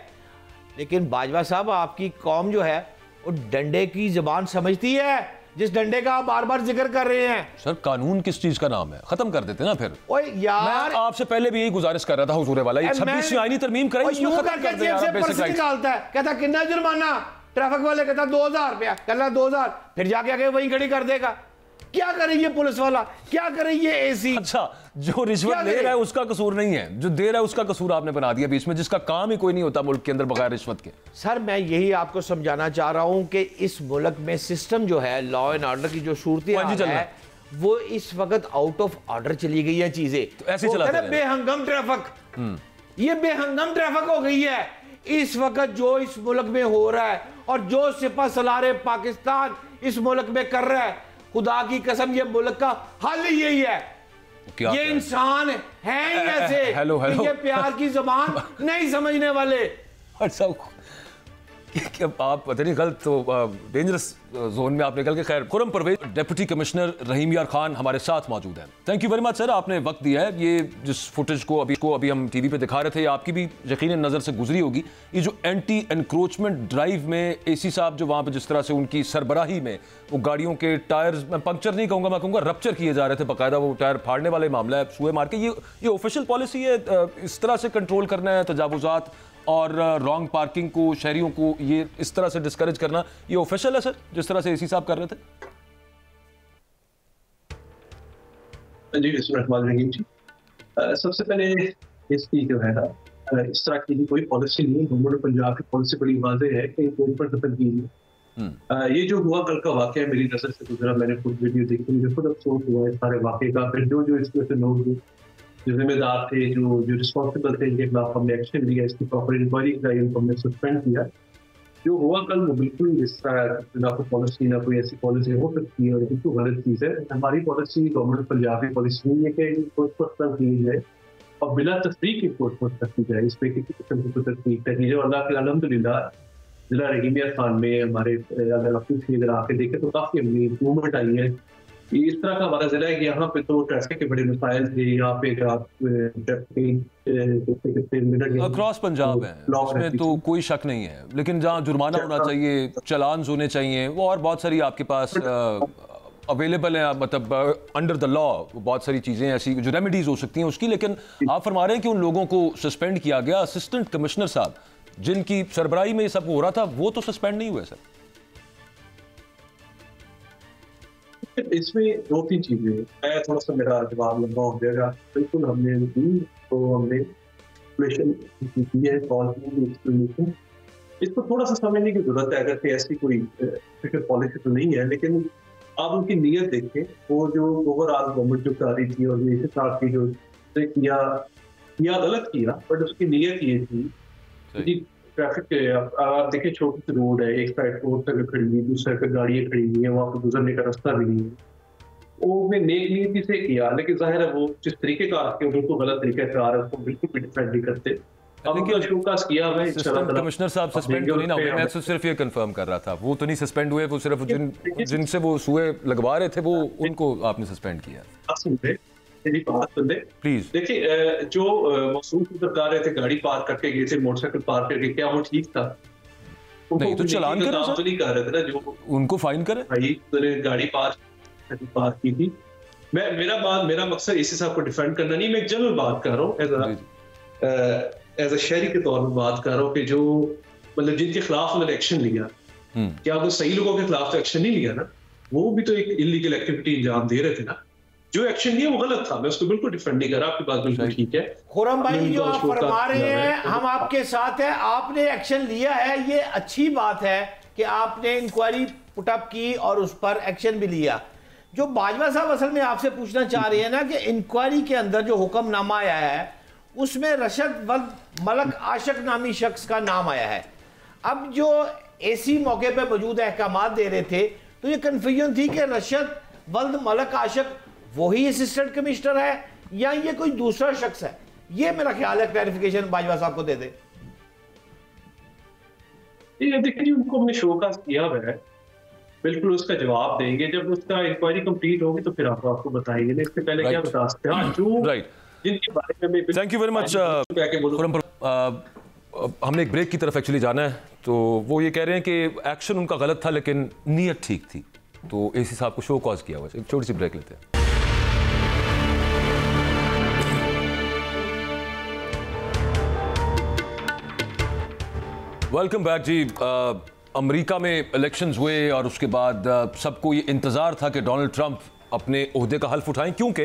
लेकिन बाजवा साहब आपकी कौम जो है वो डंडे की जबान समझती है, जिस डंडे का आप बार बार जिक्र कर रहे हैं।
सर कानून किस चीज का नाम है, खत्म कर देते ना फिर।
ओए यार,
मैं आपसे पहले भी यही गुजारिश कर रहा था हुजूर वाला, ये 26वीं आईनी तरमीम कराई, इसमें खत्म कर दे यार बेसिक राइट्स।
निकालता है, कहता कितना जुर्माना, ट्रैफिक वाले कहता 2000 रुपया, कहना 2000, फिर जाके आगे वहीं खड़ी कर देगा। क्या करे ये पुलिस वाला, क्या करे ये एसी?
अच्छा, जो रिश्वत ले रहा है उसका कसूर नहीं है, जो दे रहा है उसका कसूर आपने बना दिया बीच में, जिसका काम ही कोई नहीं होता मुल्क के अंदर बगैर रिश्वत के।
सर मैं यही आपको समझाना चाह रहा हूं कि इस मुल्क में सिस्टम जो है, लॉ एंड ऑर्डर की जो सूरत है, वो इस वक्त आउट ऑफ ऑर्डर चली गई है चीजें,
तो ऐसे चलाते हैं
बेहंगम ट्रैफिक। ये बेहंगम ट्रैफिक हो गई है इस वक्त जो इस मुल्क में हो रहा है, और जो सिपा सलारे पाकिस्तान इस मुल्क में कर रहा है, खुदा की कसम ये मुल्क का हल ही यही है। ये इंसान है ही ऐसे, ये प्यार की जबान नहीं समझने वाले।
अच्छा, आप पता नहीं गलत तो डेंजरस जोन में आप निकल के। खैर, खुर्रम परवेज डिप्टी कमिश्नर रहीम यार खान हमारे साथ मौजूद हैं। Thank you very much sir, आपने वक्त दिया है। ये जिस फुटेज को अभी हम टीवी पे दिखा रहे थे, आपकी भी यकीनन नज़र से गुजरी होगी। ये जो एंटी एनक्रोचमेंट ड्राइव में एसी साहब जो वहाँ पे जिस तरह से उनकी सरबराही में वो गाड़ियों के टायर्स, मैं पंक्चर नहीं कहूँगा, मैं कहूँगा रप्चर किए जा रहे थे, बाकायदा वो टायर फाड़ने वाले मामला है, सुए मार के। ये ऑफिशियल पॉलिसी है इस तरह से कंट्रोल करना है तजावुजात और रॉन्ग पार्किंग को, शहरियों को ये इस तरह से डिस्करेज करना, ये ऑफिशियल है सर जिस तरह से एसी साहब कर रहे थे?
जी जी, सबसे पहले इसकी जो है ना, इस तरह की कोई पॉलिसी नहीं है। गवर्नमेंट पंजाब की पॉलिसी बड़ी वाज़ेह है कि कोई पर दखल कीजिए। ये जो हुआ कल का वाकया है, मेरी नजर से गुजरा, मैंने खुद वीडियो देखी, मुझे खुद अफसोस हुआ इस सारे वाकये का। फिर जो इसमें से लोग जो जिम्मेदार थे, जो रिस्पॉन्सिबल थे, इनके खिलाफ हमने एक्शन लिया, इसकी प्रॉपर इंक्वायरी कराई, उनको हमने सस्पेंड किया। जो हुआ कल वो बिल्कुल इस तरह ना कोई पॉलिसी, ना कोई ऐसी पॉलिसी हो सकती है, और बिल्कुल गलत चीज़ है। हमारी पॉलिसी, गवर्नमेंट पंजाब की पॉलिसी नहीं है कि कोई तस्दीक की जाए और बिला तस्दीक की कोई की जाए, इस पर किसी किस्म की कोई तस्दीक है। जो अल्लाह के अल्हम्दुलिल्लाह जिला रहीम यार खान में हमारे अगर आप अगर आके देखें तो काफ़ी हमें इम्प्रूवमेंट आई है। इस तरह का हमारा जिला है कि यहाँ पे तो ट्रैफिक के बड़े मसाइल थे। यहाँ पे
अक्रॉस पंजाब है, इसमें तो कोई शक नहीं है, लेकिन जहाँ जुर्माना होना चाहिए, चलान होने चाहिए, वो और बहुत सारी आपके पास अवेलेबल है, मतलब अंडर द लॉ बहुत सारी चीज़ें ऐसी जो रेमेडीज हो सकती हैं उसकी। लेकिन आप फरमा रहे हैं कि उन लोगों को सस्पेंड किया गया, असिस्टेंट कमिश्नर साहब जिनकी सरबराही में ये सब हो रहा था वो तो सस्पेंड नहीं हुए सर।
इसमें 2-3 चीजें, मैं थोड़ा सा मेरा जवाब लंबा हो जाएगा। बिल्कुल हमने की है कॉल की, इसको थोड़ा सा समझने की जरूरत है। अगर ऐसी कोई पॉलिसी तो नहीं है, लेकिन आप उनकी नीयत देखें, वो जो ओवरऑल गवर्नमेंट जो कर रही थी और इस साथ की जो किया गलत किया, बट उसकी नीयत ये थी कि ट्रैफिक आप देखें छोटी सी रोड है, एक साइड रोड तक खड़ी हुई, दूसरी साइड गाड़ियां खड़ी हुई है, वहां पर गुजरने का रास्ता भी नहीं है। वो मैं नेक नीति से किया, लेकिन जाहिर है वो जिस तरीके का आपके बिल्कुल गलत तरीके से आ रहा है उसको बिल्कुल भी डिफेंड नहीं करते।
कमिश्नर साहब सस्पेंड तो नहीं ना हुए, मैं तो सिर्फ ये कंफर्म कर रहा था, वो तो नहीं सस्पेंड हुए, वो सिर्फ जिनसे वो सुए लगवा रहे थे वो उनको आपने सस्पेंड किया।
प्लीज देखिए, जो मसूद कर रहे थे, गाड़ी पार्क करके गए थे, मोटरसाइकिल पार्क करके, क्या वो ठीक था?
नहीं तो चलान करें,
तो नहीं कर रहे थे ना, जो उनको
फाइन करें।
भाई गाड़ी पार्क की थी। मेरा मकसद इसी साहब को डिफेंड करना नहीं, मैं एक जनरल बात कर रहा हूँ, एज अ शहरी के तौर पर बात कर रहा हूँ कि जो मतलब जिनके खिलाफ उन्होंने एक्शन लिया, क्या वो सही लोगों के खिलाफ तो एक्शन नहीं लिया ना, वो भी तो एक इलीगल एक्टिविटी अंजाम दे रहे थे ना। जो एक्शन लिया वो गलत था, मैं उसको बिल्कुल डिफेंड नहीं कर रहा, आपकी बात बिल्कुल ठीक है।
खुर्रम भाई जो आप फरमा रहे हैं हम आपके साथ हैं, आपने एक्शन लिया है, ये अच्छी बात है कि आपने इंक्वायरी पुटअप की और उस पर एक्शन भी लिया। जो बाजवा साहब असल में आपसे पूछना चाह रहे हैं ना कि इंक्वायरी के अंदर जो हुक्मनामा आया है उसमें रशद वल्द मलक आशिक नामी शख्स का नाम आया है। अब जो एसी मौके पे मौजूद अहकामात दे रहे थे तो ये कन्फ्यूजन थी कि रशद वल्द मलक आशिक वही असिस्टेंट कमिश्नर है या ये कोई दूसरा शख्स है। ये मेरा ख्याल है क्लैरिफिकेशन बाजवा साहब को दे दे।
देखिए उनको हमने शोकाज किया हुआ है, बिल्कुल उसका जवाब देंगे जब उसका इंक्वायरी कंप्लीट होगी तो फिर आपको बताएंगे। इससे पहले क्या बता सकते हैं जो जिनके बारे में।
Thank you very much. हमने एक ब्रेक की तरफ एक्चुअली जाना है, तो वो ये कह रहे हैं कि एक्शन उनका गलत था लेकिन नीयत ठीक थी, तो एसी साहब को शो कॉज किया हुआ। एक छोटी सी ब्रेक लेते हैं। वेलकम बैक जी। अमेरिका में इलेक्शंस हुए और उसके बाद सबको ये इंतजार था कि डोनाल्ड ट्रंप अपने ओहदे का हल्फ उठाएं, क्योंकि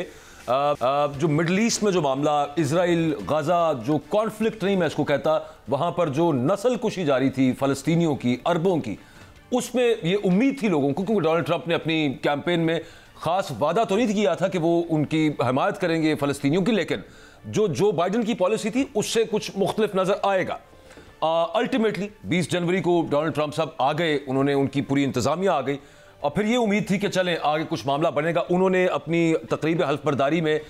जो मिडल ईस्ट में जो मामला इजराइल गाजा जो कॉन्फ्लिक्ट नहीं मैं इसको कहता, वहां पर जो नस्ल कुशी जारी थी फलस्तीनियों की, अरबों की, उसमें ये उम्मीद थी लोगों को, क्योंकि डोनाल्ड ट्रंप ने अपनी कैंपेन में खास वादा तो नहीं किया था कि वो उनकी हिमायत करेंगे फलस्तीनियों की, लेकिन जो बाइडन की पॉलिसी थी उससे कुछ मुख्तलिफ नजर आएगा। अल्टीमेटली 20 जनवरी को डोनाल्ड ट्रंप साहब आ गए, उन्होंने उनकी पूरी इंतजामिया आ गई और फिर ये उम्मीद थी कि चलें आगे कुछ मामला बनेगा। उन्होंने अपनी तकरीब हल्फ बर्दारी में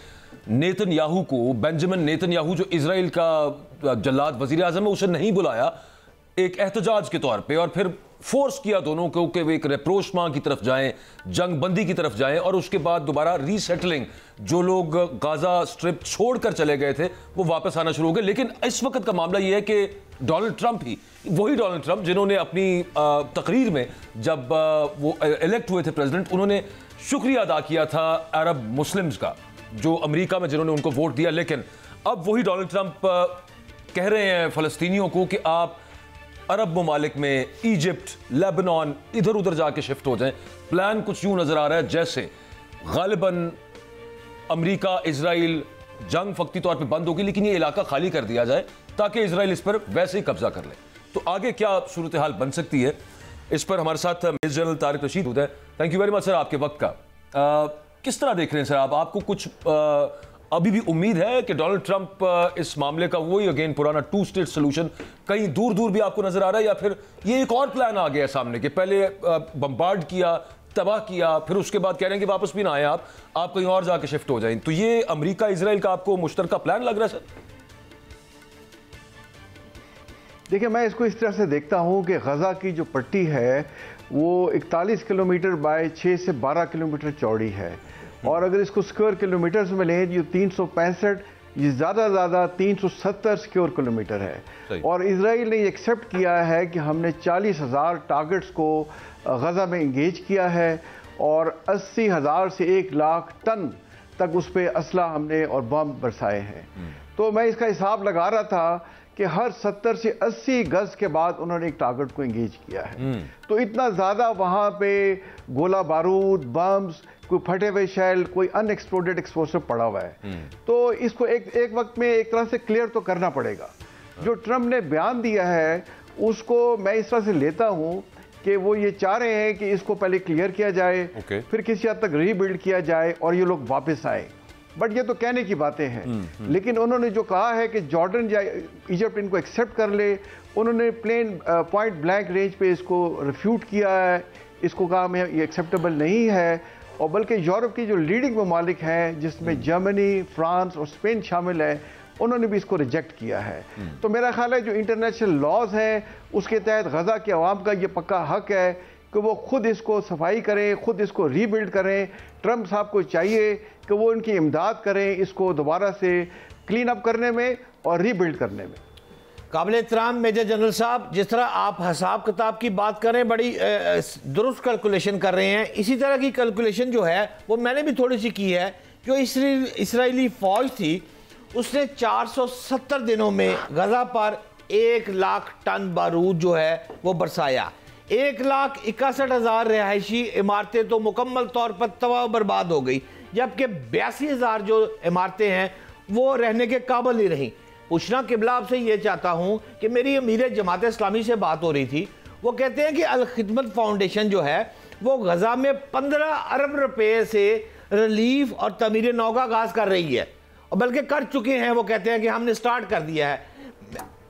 नेतन्याहू को, बेंजामिन नेतन्याहू जो इजराइल का जल्लाद वजीर आजम है, उसे नहीं बुलाया एक एहतजाज के तौर पे, और फिर फोर्स किया दोनों को कि वे एक रेप्रोशमा की तरफ जाएं, जंग बंदी की तरफ जाएं, और उसके बाद दोबारा रीसेटलिंग, जो लोग गाजा स्ट्रिप छोड़कर चले गए थे वो वापस आना शुरू हो गए। लेकिन इस वक्त का मामला ये है कि डोनाल्ड ट्रंप ही, वही डोनाल्ड ट्रंप जिन्होंने अपनी तकरीर में जब वो इलेक्ट हुए थे प्रेसिडेंट, उन्होंने शुक्रिया अदा किया था अरब मुस्लिम्स का जो अमेरिका में जिन्होंने उनको वोट दिया। लेकिन अब वही डोनाल्ड ट्रंप कह रहे हैं फलस्तीनियों को कि आप अरब ममालिक में, इजिप्ट, लेबनान, इधर उधर जाके शिफ्ट हो जाएं। प्लान कुछ यूं नजर आ रहा है जैसे गालिबन अमेरिका इजराइल जंग फक्ती तौर पे बंद होगी, लेकिन ये इलाका खाली कर दिया जाए ताकि इजराइल इस पर वैसे ही कब्जा कर ले। तो आगे क्या सूरत हाल बन सकती है, इस पर हमारे साथ मेजर जनरल तारिक रशीद है। Thank you very much sir आपके वक्त का। किस तरह देख रहे हैं सर आप, आपको कुछ अभी भी उम्मीद है कि डोनाल्ड ट्रंप इस मामले का वही अगेन पुराना 2 स्टेट सोल्यूशन कहीं दूर दूर भी आपको नजर आ रहा है, या फिर ये एक और प्लान आ गया सामने कि पहले बम्बार्ड किया, तबाह किया, फिर उसके बाद कह रहे हैं कि वापस भी ना आए आप कहीं और जाके शिफ्ट हो जाएं। तो ये अमेरिका इजराइल का आपको मुश्तरका प्लान लग रहा है सर?
देखिए, मैं इसको इस तरह से देखता हूं कि गजा की जो पट्टी है वो 41 किलोमीटर बाय 6 से 12 किलोमीटर चौड़ी है, और अगर इसको स्क्वायर किलोमीटर्स में लें जो 365, ये ज़्यादा 370 स्क्वायर किलोमीटर है। और इजराइल ने एक्सेप्ट किया है कि हमने 40,000 टारगेट्स को गज़ा में इंगेज किया है, और 80,000 से 1 लाख टन तक उस पर असला हमने और बम बरसाए हैं। तो मैं इसका हिसाब लगा रहा था कि हर 70 से 80 गज के बाद उन्होंने एक टारगेट को इंगेज किया है। तो इतना ज़्यादा वहाँ पे गोला बारूद, बम्स, कोई फटे हुए शेल, कोई अनएक्सप्लोडेड एक्सप्लोसिव पड़ा हुआ है। तो इसको एक वक्त में एक तरह से क्लियर तो करना पड़ेगा। जो ट्रंप ने बयान दिया है उसको मैं इस तरह से लेता हूँ कि वो ये चाह रहे हैं कि इसको पहले क्लियर किया जाए, फिर किसी हद तक रीबिल्ड किया जाए और ये लोग वापस आए। बट ये तो कहने की बातें हैं। लेकिन उन्होंने जो कहा है कि जॉर्डन या इजिप्ट इनको एक्सेप्ट कर ले, उन्होंने प्लेन पॉइंट ब्लैंक रेंज पे इसको रिफ्यूट किया है, इसको कहा मैं ये एक्सेप्टेबल नहीं है। और बल्कि यूरोप की जो लीडिंग ममालिक हैं जिसमें जर्मनी, फ्रांस और स्पेन शामिल है, उन्होंने भी इसको रिजेक्ट किया है। तो मेरा ख्याल है जो इंटरनेशनल लॉज हैं उसके तहत गज़ा के अवाम का ये पक्का हक है कि वो खुद इसको सफाई करें, खुद इसको रीबिल्ड करें। ट्रंप साहब को चाहिए कि वो इनकी इमदाद करें इसको दोबारा से क्लीन अप करने में और रीबिल्ड करने में।
काबिल एहतराम मेजर जनरल साहब, जिस तरह आप हिसाब किताब की बात करें, बड़ी दुरुस्त कैलकुलेशन कर रहे हैं। इसी तरह की कैलकुलेशन जो है वो मैंने भी थोड़ी सी की है। जो इसराइली फ़ौज थी उसने 470 दिनों में गज़ा पर 1 लाख टन बारूद जो है वो बरसाया। 1,61,000 रिहायशी इमारतें तो मुकम्मल तौर पर तबाह बर्बाद हो गई, जबकि 82,000 जो इमारतें हैं वो रहने के काबिल नहीं रहीं। पूछना किबला आपसे ये चाहता हूँ कि मेरी अमीर जमात इस्लामी से बात हो रही थी, वो कहते हैं कि अल खिदमत फाउंडेशन जो है वो गज़ा में 15 अरब रुपए से रिलीफ और तमीर नौ का आगाज़ कर रही है, और बल्कि कर चुके हैं। वो कहते हैं कि हमने स्टार्ट कर दिया है।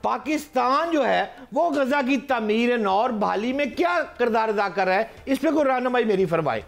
पाकिस्तान जो है वो गज़ा की तमीर नौ और बहाली में क्या किरदार अदा कर रहा है, इस पर कोई रहनुमाई मेरी फरमाए।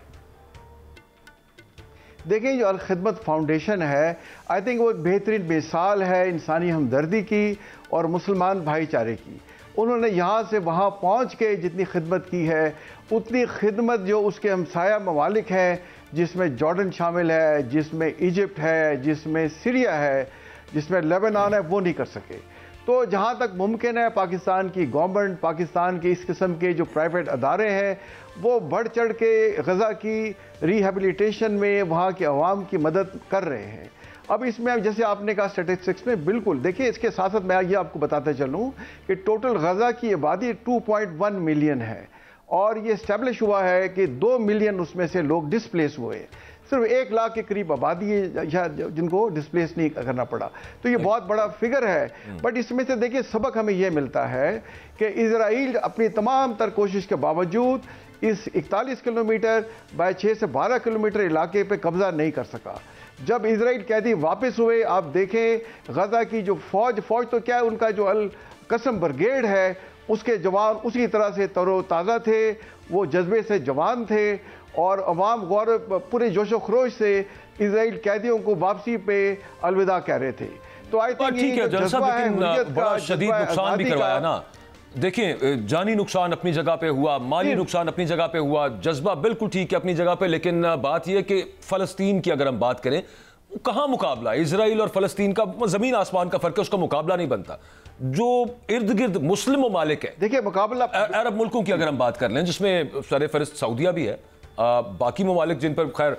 देखें, जो अल खिदमत फाउंडेशन है, आई थिंक वो एक बेहतरीन मिसाल है इंसानी हमदर्दी की और मुसलमान भाईचारे की। उन्होंने यहाँ से वहाँ पहुँच के जितनी खिदमत की है, उतनी खिदमत जो उसके हमसाया ममालिक हैं, जिसमें जॉर्डन शामिल है, जिसमें इजिप्ट है, जिसमें सीरिया है, जिसमें लेबनान है, वो नहीं कर सके। तो जहाँ तक मुमकिन है पाकिस्तान की गवर्नमेंट, पाकिस्तान के इस किस्म के जो प्राइवेट अदारे हैं, वो बढ़ चढ़ के गज़ा की रिहेबिलिटेशन में वहाँ के अवाम की मदद कर रहे हैं। अब इसमें जैसे आपने कहा स्टैटिस्टिक्स में, बिल्कुल देखिए, इसके साथ साथ मैं ये आपको बताते चलूँ कि टोटल गज़ा की आबादी 2.1 मिलियन है, और ये इस्टेब्लिश हुआ है कि 2 मिलियन उसमें से लोग डिस्प्लेस हुए। सिर्फ 1 लाख के करीब आबादी है जिनको डिस्प्लेस नहीं करना पड़ा। तो ये बहुत बड़ा फिगर है। बट इसमें से देखिए सबक हमें यह मिलता है कि इजराइल अपनी तमाम तर कोशिश के बावजूद इस 41 किलोमीटर बाय 6 से 12 किलोमीटर इलाके पे कब्जा नहीं कर सका। जब इजराइल कैदी वापस हुए, आप देखें गज़ा की जो फौज तो क्या है, उनका जो अल कसम ब्रिगेड है उसके जवान उसी तरह से तरोताज़ा थे, वो जज्बे से जवान थे, और अवाम गौरव पूरे जोशो खरोश से इजराइल कैदियों को वापसी पे अलविदा कह रहे थे। तो आई थिंक
ठीक है जज साहब, लेकिन बड़ा शदीद नुकसान भी करवाया ना। देखिए, जानी नुकसान अपनी जगह पे हुआ, माली नुकसान अपनी जगह पे हुआ, जज्बा बिल्कुल ठीक है अपनी जगह पे, लेकिन बात यह कि फ़लस्तीन की अगर हम बात करें, कहाँ मुकाबला इजराइल और फ़लस्तीन का, ज़मीन आसमान का फ़र्क है, उसका मुकाबला नहीं बनता। जो इर्द गिर्द मुस्लिम ममालिक है,
देखिए मुकाबला
अरब मुल्कों की अगर हम बात कर लें, जिसमें सरफहरिस्त सऊदीया भी है, बाकी ममालिक जिन पर खैर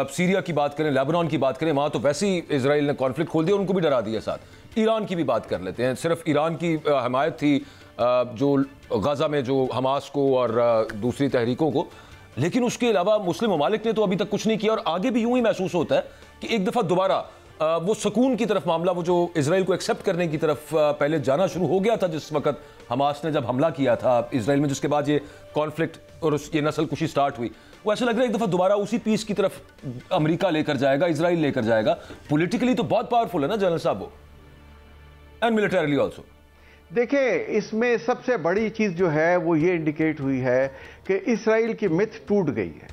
सीरिया की बात करें, लेबनान की बात करें, वहाँ तो वैसे ही इजराइल ने कॉन्फ्लिक्ट खोल दिया, उनको भी डरा दिया। साथ ईरान की भी बात कर लेते हैं। सिर्फ ईरान की हमायत थी जो गज़ा में जो हमास को और दूसरी तहरीकों को, लेकिन उसके अलावा मुस्लिम ममालिक ने तो अभी तक कुछ नहीं किया। और आगे भी यूं ही महसूस होता है कि एक दफ़ा दोबारा वो सुकून की तरफ मामला, वो जो इजराइल को एक्सेप्ट करने की तरफ पहले जाना शुरू हो गया था जिस वक्त हमास ने जब हमला किया था इजराइल में, जिसके बाद ये कॉन्फ्लिक्ट और ये नस्ल कुशी स्टार्ट हुई, वो ऐसा लग रहा है एक दफ़ा दोबारा उसी पीस की तरफ अमेरिका लेकर जाएगा, इजराइल लेकर जाएगा। पॉलिटिकली तो बहुत पावरफुल है ना जनरल साहब वो, एंड मिलिटरीली ऑल्सो।
देखिए, इसमें सबसे बड़ी चीज़ जो है वो ये इंडिकेट हुई है कि इजराइल की मिथ टूट गई है,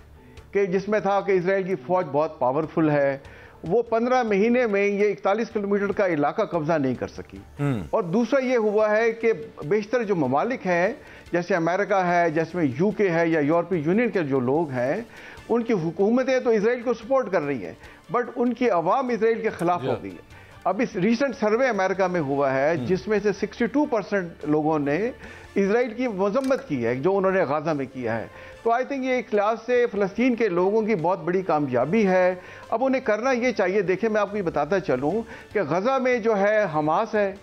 कि जिसमें था कि इजराइल की फ़ौज बहुत पावरफुल है वो 15 महीने में ये 41 किलोमीटर का इलाका कब्जा नहीं कर सकी। और दूसरा ये हुआ है कि बेशतर जो ममालिक हैं, जैसे अमेरिका है, जैसे यूके है या यूरोपीय यूनियन के जो लोग हैं, उनकी हुकूमतें तो इसराइल को सपोर्ट कर रही हैं, बट उनकी अवाम इसराइल के खिलाफ हो गई है। अब इस रिसेंट सर्वे अमेरिका में हुआ है जिसमें से 62% लोगों ने इसराइल की मजम्मत की है जो उन्होंने गाजा में किया है। तो आई थिंक ये एक लिहाज से फ़लस्तीन के लोगों की बहुत बड़ी कामयाबी है। अब उन्हें करना ये चाहिए, देखिए मैं आपको ये बताता चलूँ कि गजा में जो है हमास है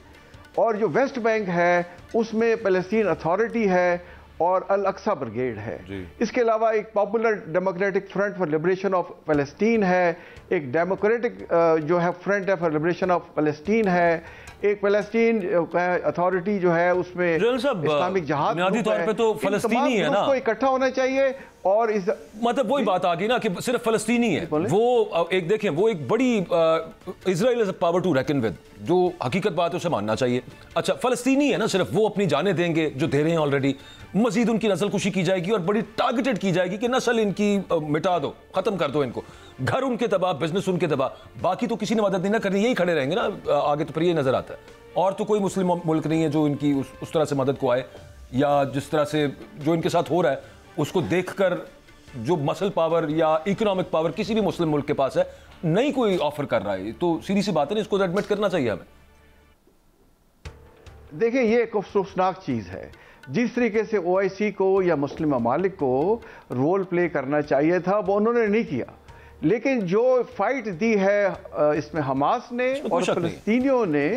और जो वेस्ट बैंक है उसमें फ़लस्तीन अथॉरिटी है और अल अक्सा ब्रिगेड है। इसके अलावा एक popular democratic front for liberation of फ़लस्तीन है, एक डेमोक्रेटिक जो है फ्रंट है फॉर लिबरेशन ऑफ फ़लस्तीन है, एक फ़लस्तीन अथॉरिटी जो है उसमें इस्लामिक जहाद
बुनियादी तौर पे तो फ़लस्तीनी है ना,
को इकट्ठा होना चाहिए। और इस
मतलब वही बात आ गई ना कि सिर्फ फ़लस्तीनी है वो एक, देखें वो एक बड़ी Israel is a power to reckon with, जो हकीकत बात है उसे मानना चाहिए। अच्छा फ़लस्तीनी है ना, सिर्फ वो अपनी जानें देंगे जो दे रहे हैं ऑलरेडी, मजीद उनकी नस्लकुशी की जाएगी और बड़ी टारगेटेड की जाएगी कि नस्ल इनकी मिटा दो, खत्म कर दो इनको, घर उनके तबाह, बिजनेस उनके तबाह, बाकी तो किसी ने मदद नहीं ना करनी, यही खड़े रहेंगे ना आगे। तो फिर ये नजर आता है और तो कोई मुस्लिम मुल्क नहीं है जो इनकी उस तरह से मदद को आए, या जिस तरह से जो इनके साथ हो रहा है उसको देखकर जो मसल पावर या इकोनॉमिक पावर किसी भी मुस्लिम मुल्क के पास है नहीं कोई ऑफर कर रहा है। तो सीधी सी बात है ना, इसको एडमिट करना चाहिए हमें।
देखिए ये एक अफसोसनाक चीज़ है, जिस तरीके से OIC को या मुस्लिम ममालिक को रोल प्ले करना चाहिए था वो उन्होंने नहीं किया। लेकिन जो फाइट दी है इसमें हमास ने और फ़लस्तीनियों ने,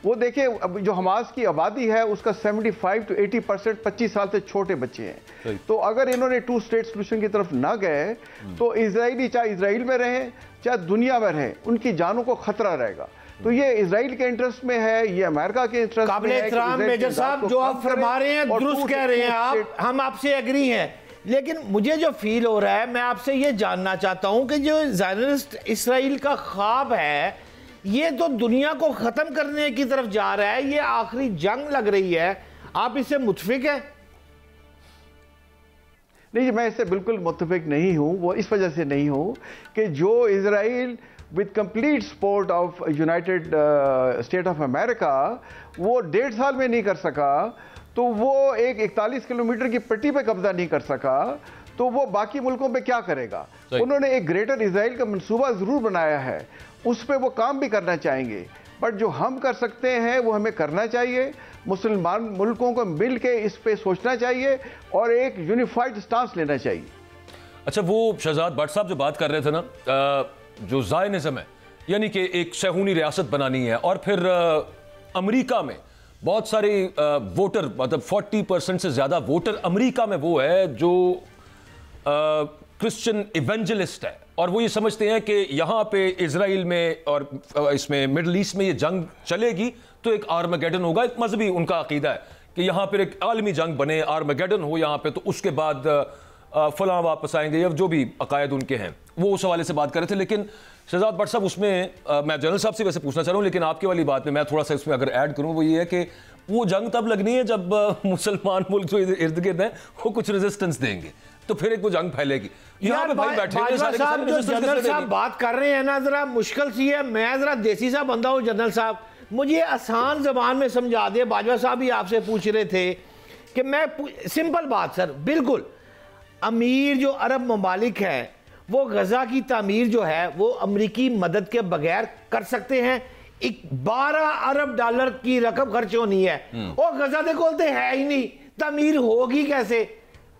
वो देखिए अब जो हमास की आबादी है उसका 75 to 80% 25 साल से छोटे बच्चे हैं। तो अगर इन्होंने 2 स्टेट सोल्यूशन की तरफ ना गए तो इजरायली चाहे इसराइल में रहें चाहे दुनिया में रहें, उनकी जानों को खतरा रहेगा। तो ये इसराइल के इंटरेस्ट में है, ये अमेरिका के इंटरेस्ट में है।
काबिल मेजर साहब जो आप फरमा रहे हैं दुरुस्त कह रहे हैं आप, हम आपसे एग्री हैं, लेकिन मुझे जो फील हो रहा है मैं आपसे ये जानना चाहता हूं कि जो ज़ायनिस्ट इसराइल का ख्वाब है ये तो दुनिया को खत्म करने की तरफ जा रहा है, ये आखिरी जंग लग रही है, आप इससे मुत्फिक हैं?
नहीं, मैं इससे बिल्कुल मुत्तफिक नहीं हूं। वो इस वजह से नहीं हूं कि जो Israel with complete support of United state of America वो 1.5 साल में नहीं कर सका, तो वो एक 41 किलोमीटर की पट्टी पे कब्जा नहीं कर सका, तो वो बाकी मुल्कों पे क्या करेगा? उन्होंने एक ग्रेटर इजराइल का मंसूबा जरूर बनाया है, उस पर वो काम भी करना चाहेंगे, बट जो हम कर सकते हैं वो हमें करना चाहिए। मुसलमान मुल्कों को मिल के इस पे सोचना चाहिए और एक यूनिफाइड स्टांस लेना चाहिए।
अच्छा, वो शहजाद भट्ट साहब जो बात कर रहे थे ना, जो ज़ायनिज़्म है यानी कि एक सहूनी रियासत बनानी है, और फिर अमेरिका में बहुत सारे वोटर, मतलब 40% से ज़्यादा वोटर अमेरिका में वो है जो क्रिश्चियन इवेंजलिस्ट है, और वो ये समझते हैं कि यहाँ पे इजराइल में और इसमें मिडल ईस्ट में ये जंग चलेगी तो एक आर्मगेडन होगा। एक मजहबी उनका अकीदा है कि यहाँ पर एक आलमी जंग बने, आर्मगेडन हो यहाँ पे, तो उसके बाद फलां वापस आएंगे, या जो भी अकायद उनके हैं, वो उस हवाले से बात कर रहे थे। लेकिन शहजाद भट्ट साहब, उसमें मैं जनरल साहब से वैसे पूछना चाह रहा हूँ, लेकिन आपकी वाली बात में मैं थोड़ा सा इसमें अगर ऐड करूँ, वो ये है कि वो जंग तब लगनी है जब मुसलमान मुल्क जो इर्द गिर्द हैं वो कुछ रेजिस्टेंस देंगे, तो फिर एक वो जंग फैलेगी। यहाँ पे भाई बैठे हैं सारे
जनरल साहब बात कर रहे हैं ना, जरा मुश्किल सी है। मैं जरा देसी सा बंदा हूँ जनरल साहब, मुझे आसान जबान में समझा दे। बाजवा साहब भी आपसे पूछ रहे थे कि मैं सिंपल बात सर, बिल्कुल अमीर जो अरब ममालिक हैं वो गजा की तामीर जो है वो अमरीकी मदद के बगैर कर सकते हैं। 12 अरब डॉलर की रकम खर्च होनी है और गजा दे खोलते है ही नहीं, तामीर होगी कैसे?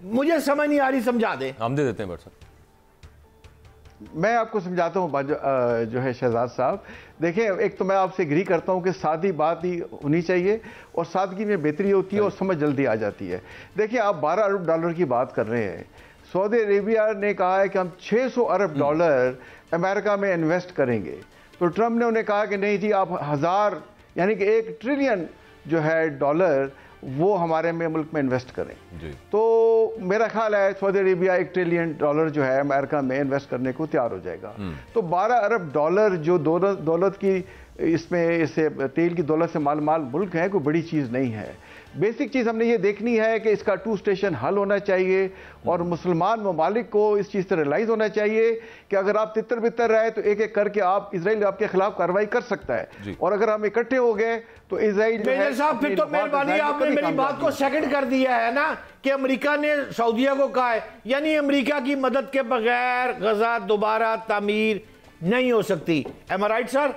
मुझे समझ नहीं आ रही, समझा दे।
हम दे देते हैं बट सर,
मैं आपको समझाता हूँ जो है शहजाद साहब। देखिए, एक तो मैं आपसे एग्री करता हूँ कि सादी बात ही होनी चाहिए और सादगी में बेहतरी होती है और समझ जल्दी आ जाती है। देखिए, आप 12 अरब डॉलर की बात कर रहे हैं, सऊदी अरेबिया ने कहा है कि हम 600 अरब डॉलर अमेरिका में इन्वेस्ट करेंगे, तो ट्रंप ने उन्हें कहा कि नहीं जी, आप 1000 यानी कि 1 ट्रिलियन जो है डॉलर वो हमारे में मुल्क में इन्वेस्ट करें। तो मेरा ख्याल है सऊदी अरेबिया 1 ट्रिलियन डॉलर जो है अमेरिका में इन्वेस्ट करने को तैयार हो जाएगा। तो 12 अरब डॉलर जो दौलत की इसमें इससे तेल की दौलत से माल मुल्क है, कोई बड़ी चीज़ नहीं है। बेसिक चीज़ हमने ये देखनी है कि इसका 2 स्टेशन हल होना चाहिए और मुसलमान ममालिक को इस चीज़ से रियलाइज़ होना चाहिए कि अगर आप तितर बितर रहे तो एक एक करके आप इजराइल आपके खिलाफ कार्रवाई कर सकता है, और अगर हम इकट्ठे हो गए तो इजराइल
मेजर साहब फिर तो मेहरबानी आपने मेरी बात को सेकंड कर दिया है ना कि अमेरिका ने सऊदीया को कहा है, यानी अमेरिका की मदद के बगैर गजा दोबारा तामीर नहीं हो सकती। एम आई राइट सर?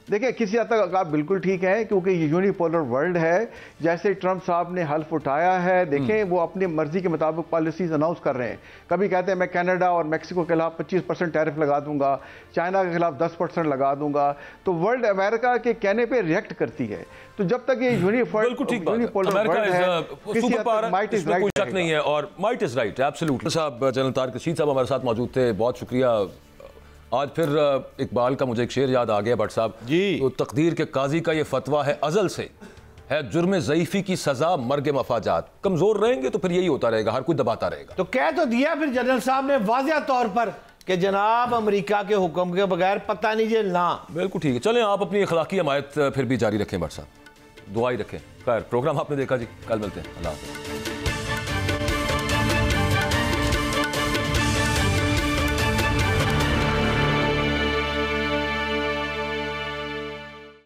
देखिए, किसी हद तक आप बिल्कुल ठीक है, क्योंकि ये यूनिपोलर वर्ल्ड है। जैसे ट्रंप साहब ने हल्फ उठाया है, देखें वो अपनी मर्जी के मुताबिक पॉलिसीज अनाउंस कर रहे हैं। कभी कहते हैं मैं कनाडा और मैक्सिको के खिलाफ 25% टैरिफ लगा दूंगा, चाइना के खिलाफ 10% लगा दूंगा, तो वर्ल्ड अमेरिका के कहने पे रिएक्ट करती है। तो जब तक ये यूनिपोलर वर्ल्ड है, किसी हद तक माइट इज राइट,
कोई शक नहीं है, और माइट इज राइट एब्सोल्युटली। साहब जनरल तारिक रशीद साहब हमारे साथ मौजूद थे, बहुत शुक्रिया। आज फिर इकबाल का मुझे एक शेर याद आ गया भट्ट साहब जी। तो तकदीर के काजी का ये फतवा है अजल से, है जुर्म ज़ईफ़ी की सजा मर्ग मफाजात। कमजोर रहेंगे तो फिर यही होता रहेगा, हर कोई दबाता रहेगा।
तो कह तो दिया फिर जनरल साहब ने वाज़ेह तौर पर कि जनाब अमेरिका के हुक्म के बगैर पता नहीं जेलना।
बिल्कुल ठीक है, चलें आप अपनी अखलाकी हमायत फिर भी जारी रखें भट्ट साहब, दुआ ही रखें। खैर, प्रोग्राम आपने देखा जी, कल मिलते हैं, अल्लाह हाफ़िज़।